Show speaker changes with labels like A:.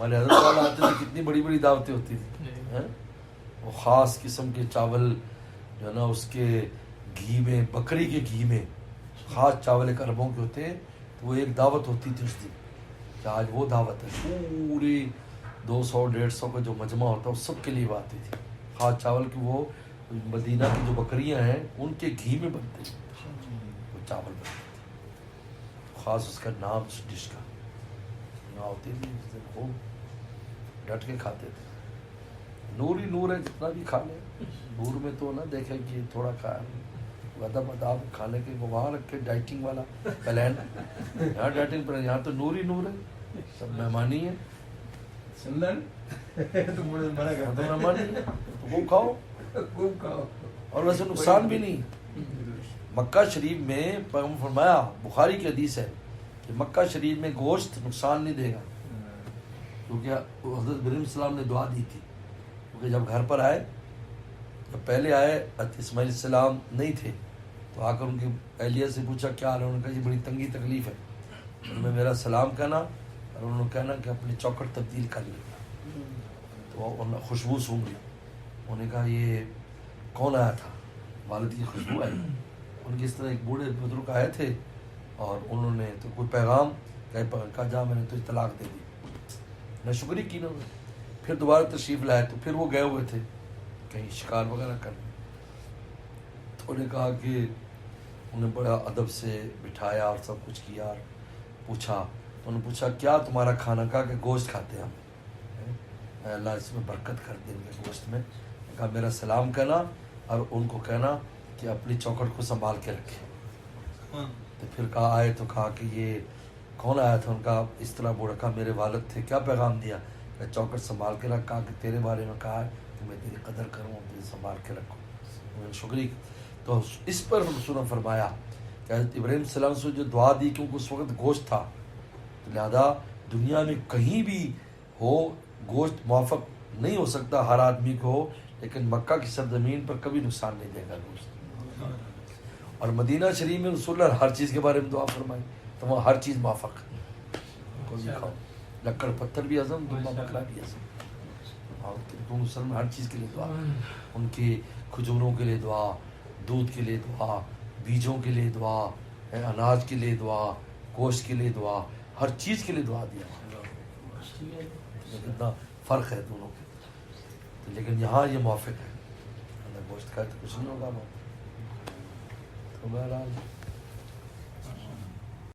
A: ہمارے حضرت والا آتے تھے کتنی بڑی بڑی دعوتیں ہوتی تھیں. وہ خاص قسم کے چاول جو ہے نا اس کے گھی میں، بکری کے گھی میں خاص چاول ایک اربوں کے ہوتے ہیں. تو وہ ایک دعوت ہوتی تھی اس دن کہ آج وہ دعوت ہے. پوری 200-150 کا جو مجمع ہوتا ہے اس سب کے لیے وہ آتی تھی. خاص چاول کی وہ مدینہ کی جو بکریاں ہیں ان کے گھی میں بنتے ہیں وہ چاول بنتے تھے. خاص اس کا نام اس ڈش کا نہ ہوتی تھی. اس دن خوب ڈٹ کے کھاتے تھے. نور ہی نور ہے، جتنا بھی کھا لیں. نور میں تو نہ دیکھیں کہ تھوڑا کھایا ادب اداب کھانے کے وہاں رکھے ڈائٹنگ والا پلان. یہاں ڈائٹنگ پر یہاں تو نور ہی نور ہے، سب مہمانی ہے.
B: تو
A: مہمانی ہے تو خوب کھاؤ. اور ویسے نقصان بھی نہیں. مکہ شریف میں پیغمبر فرمایا، بخاری کی حدیث ہے کہ مکہ شریف میں گوشت نقصان نہیں دے گا. کیونکہ حضرت ابراہیم علیہ السلام نے دعا دی تھی. کیونکہ جب گھر پر آئے، جب پہلے آئے اسماعیل السلام نہیں تھے تو آ کر ان کی اہلیہ سے پوچھا کیا حال ہے. انہوں نے کہا یہ بڑی تنگی تکلیف ہے. انہوں نے میرا سلام کہنا اور انہوں نے کہنا کہ اپنی چوکھٹ تبدیل کر لی. تو انہوں نے خوشبو سونگھ لی. انہوں نے کہا یہ کون آیا تھا؟ والد کی خوشبو آئی. ان کی اس طرح ایک بوڑھے بزرگ آئے تھے اور انہوں نے تو کوئی پیغام کہا جا میں نے تو طلاق دے دی. میں شکری کی نا. پھر دوبارہ تشریف لائے تو پھر وہ گئے ہوئے تھے کہیں شکار وغیرہ کرنے. تو انہوں نے کہا کہ انہیں بڑا ادب سے بٹھایا اور سب کچھ کیا اور پوچھا. تو انہوں نے پوچھا کیا تمہارا کھانا؟ کہا کہ گوشت کھاتے ہیں ہم. اللہ اس میں برکت کر دیں گے گوشت میں. کہا میرا سلام کہنا اور ان کو کہنا کہ اپنی چوکھٹ کو سنبھال کے رکھے. تو پھر کہا آئے تو کہا کہ یہ کون آیا تھا؟ ان کا اس طرح بوڑھا. کہا میرے والد تھے. کیا پیغام دیا؟ کہ چوکھٹ سنبھال کے رکھ. کہا کہ تیرے بارے میں کہا ہے کہ میں تیری قدر کروں، تیری سنبھال کے رکھوں. شکریہ. تو اس پر رسول نے فرمایا کہ حضرت ابراہیم السلام سے جو دعا دی کیونکہ اس وقت گوشت تھا، تو لہذا دنیا میں کہیں بھی ہو گوشت موافق نہیں ہو سکتا ہر آدمی کو ہو، لیکن مکہ کی سرزمین پر کبھی نقصان نہیں دے گا گوشت. اور مدینہ شریف میں رسول اللہ ہر چیز کے بارے میں دعا فرمائی تو وہاں ہر چیز موافق ہے. کوئی بھی کھاؤ، لکڑ پتھر بھی ہضم، دمبا بکرا بھی ہضم. اور مسلم ہر چیز کے لیے دعا، ان کی کھجوروں کے لیے دعا، دودھ کے لیے دعا، بیجوں کے لیے دعا، اناج کے لیے دعا، گوشت کے لیے دعا، ہر چیز کے لیے دعا دیا. کتنا فرق ہے دونوں کے. لیکن یہاں یہ موافق ہے. گوشت کھائے تو کچھ نہیں ہوگا. تو بہرحال